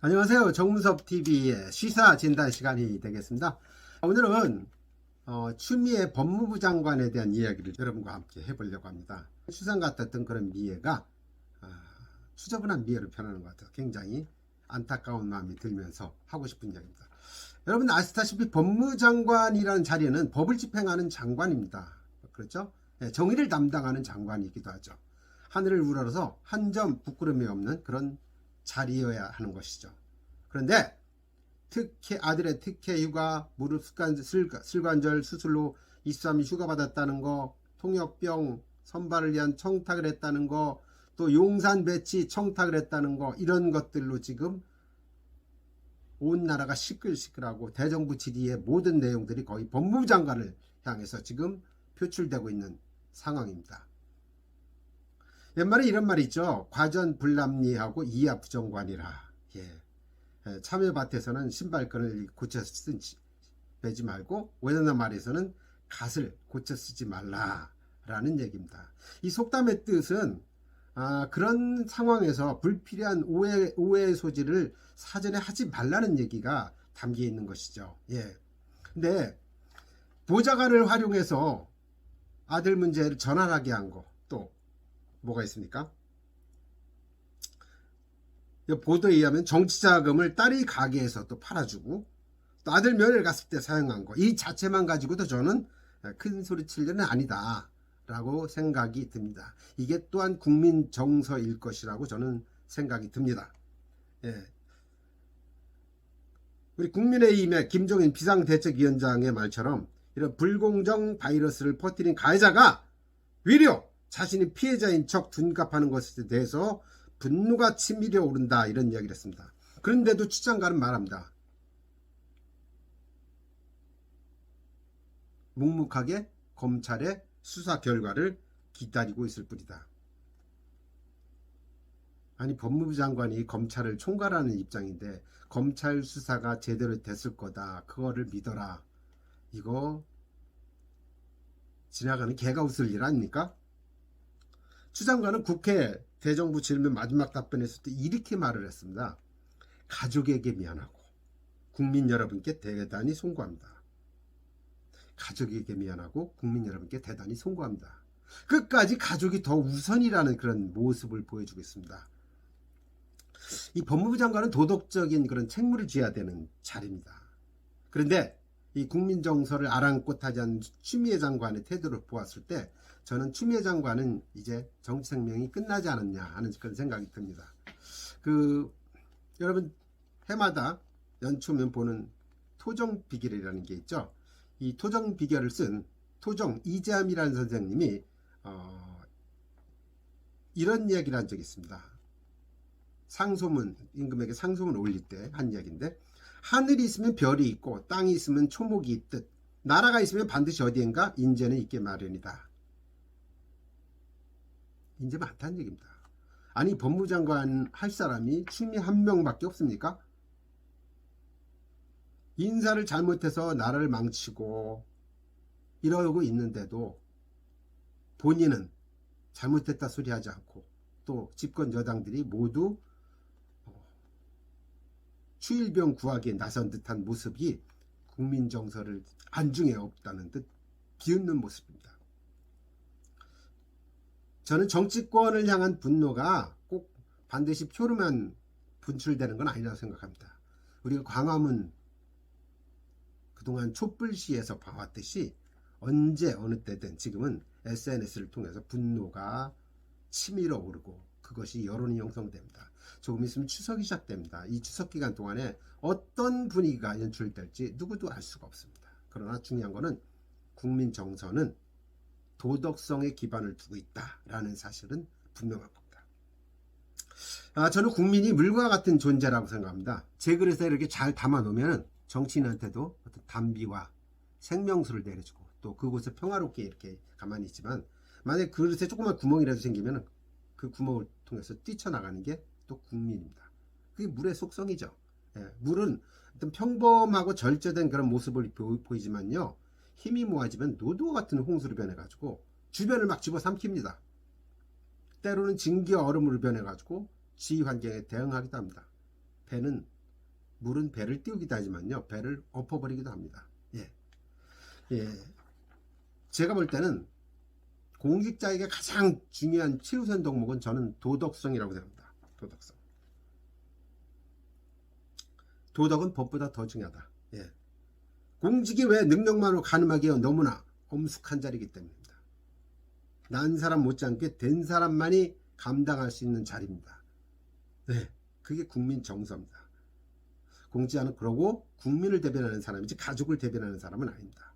안녕하세요. 정무섭TV의 시사 진단 시간이 되겠습니다. 오늘은 추미애 법무부 장관에 대한 이야기를 여러분과 함께 해보려고 합니다. 추상 같았던 그런 미애가 추저분한 미애로 변하는 것 같아서 굉장히 안타까운 마음이 들면서 하고 싶은 이야기입니다. 여러분 아시다시피 법무장관이라는 자리는 법을 집행하는 장관입니다. 그렇죠? 정의를 담당하는 장관이기도 하죠. 하늘을 우러러서 한 점 부끄러움이 없는 그런 자리여야 하는 것이죠. 그런데 아들의 특혜 휴가, 무릎 슬관절 수술로 23일 휴가 받았다는 거, 통역병 선발을 위한 청탁을 했다는 거, 또 용산 배치 청탁을 했다는 거, 이런 것들로 지금 온 나라가 시끌시끌하고 대정부 질의의 모든 내용들이 거의 법무부 장관을 향해서 지금 표출되고 있는 상황입니다. 옛말에 이런 말이 있죠. 과전불남리하고 이하부정관이라. 참외밭에서는 신발끈을 고쳐 빼지 말고 웨너나 말에서는 갓을 고쳐 쓰지 말라라는 얘기입니다. 이 속담의 뜻은 그런 상황에서 불필요한 오해의 소지를 사전에 하지 말라는 얘기가 담겨 있는 것이죠. 근데 보좌관을 활용해서 아들 문제를 전환하게 한 거 또 뭐가 있습니까? 보도에 의하면 정치자금을 딸이 가게에서 또 팔아주고 또 아들 면회를 갔을 때 사용한 거, 이 자체만 가지고도 저는 큰 소리 칠 일은 아니다 라고 생각이 듭니다. 이게 또한 국민 정서일 것이라고 저는 생각이 듭니다. 우리 국민의힘의 김종인 비상대책위원장의 말처럼 이런 불공정 바이러스를 퍼뜨린 가해자가 위려 자신이 피해자인 척 둔갑하는 것에 대해서 분노가 치밀어 오른다, 이런 이야기를 했습니다. 그런데도 추 장관은 말합니다. 묵묵하게 검찰의 수사 결과를 기다리고 있을 뿐이다. 아니, 법무부 장관이 검찰을 총괄하는 입장인데 검찰 수사가 제대로 됐을 거다, 그거를 믿어라. 이거 지나가는 개가 웃을 일 아닙니까? 추 장관은 국회 대정부 질문 마지막 답변했을 때 이렇게 말을 했습니다. 가족에게 미안하고 국민 여러분께 대단히 송구합니다. 가족에게 미안하고 국민 여러분께 대단히 송구합니다. 끝까지 가족이 더 우선이라는 그런 모습을 보여주고 있습니다. 이 법무부 장관은 도덕적인 그런 책무를 져야 되는 자리입니다. 그런데 이 국민 정서를 아랑곳하지 않은 추미애 장관의 태도를 보았을 때 저는 추미애 장관은 이제 정치 생명이 끝나지 않았냐 하는 그런 생각이 듭니다. 여러분 해마다 연초면 보는 토정비결이라는 게 있죠. 이 토정비결을 쓴 토정 이재함이라는 선생님이 이런 이야기를 한 적이 있습니다. 상소문, 임금에게 상소문 올릴 때 한 이야기인데, 하늘이 있으면 별이 있고 땅이 있으면 초목이 있듯 나라가 있으면 반드시 어디엔가 인재는 있게 마련이다. 인재 많다는 얘기입니다. 아니, 법무장관 할 사람이 추미애 한 명밖에 없습니까? 인사를 잘못해서 나라를 망치고 이러고 있는데도 본인은 잘못했다 소리하지 않고 또 집권 여당들이 모두 추일병 구하기에 나선 듯한 모습이 국민 정서를 안중에 없다는 듯 비웃는 모습입니다. 저는 정치권을 향한 분노가 꼭 반드시 표로만 분출되는 건 아니라고 생각합니다. 우리가 광화문 그동안 촛불시에서 봐왔듯이 언제 어느 때든 지금은 SNS를 통해서 분노가 치밀어 오르고 그것이 여론이 형성됩니다. 조금 있으면 추석이 시작됩니다. 이 추석 기간 동안에 어떤 분위기가 연출될지 누구도 알 수가 없습니다. 그러나 중요한 거는 국민 정서는 도덕성에 기반을 두고 있다라는 사실은 분명한 겁니다. 저는 국민이 물과 같은 존재라고 생각합니다. 제 그릇에 이렇게 잘 담아놓으면 정치인한테도 어떤 담비와 생명수를 내려주고 또 그곳에 평화롭게 이렇게 가만히 있지만, 만약에 그릇에 조그만 구멍이라도 생기면 그 구멍을 통해서 뛰쳐나가는 게 또 국민입니다. 그게 물의 속성이죠. 물은 어떤 평범하고 절제된 그런 모습을 보이지만요, 힘이 모아지면 노도 같은 홍수로 변해가지고 주변을 막 집어삼킵니다. 때로는 증기와 얼음으로 변해가지고 지휘 환경에 대응하기도 합니다. 배는 물은 배를 띄우기도 하지만요, 배를 엎어버리기도 합니다. 예. 예. 제가 볼 때는 공직자에게 가장 중요한 최우선 덕목은 저는 도덕성이라고 생각합니다. 도덕성. 도덕은 법보다 더 중요하다. 예. 공직이 왜 능력만으로 가늠하기에 너무나 엄숙한 자리이기 때문입니다. 난 사람 못지않게 된 사람만이 감당할 수 있는 자리입니다. 네, 그게 국민 정서입니다. 공직자는 그러고 국민을 대변하는 사람이지 가족을 대변하는 사람은 아닙니다.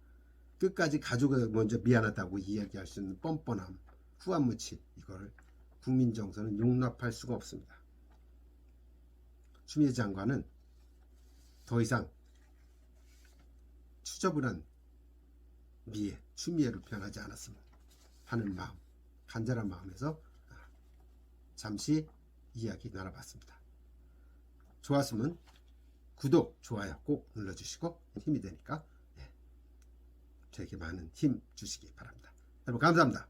끝까지 가족을 먼저 미안하다고 이야기할 수 있는 뻔뻔함, 후안무치, 이거를 국민 정서는 용납할 수가 없습니다. 추미애 장관은 더 이상 추저분한 미애, 추미애로 변하지 않았으면 하는 마음, 간절한 마음에서 잠시 이야기 나눠봤습니다. 좋았으면 구독, 좋아요 꼭 눌러주시고 힘이 되니까 저에게 많은 힘 주시기 바랍니다. 여러분 감사합니다.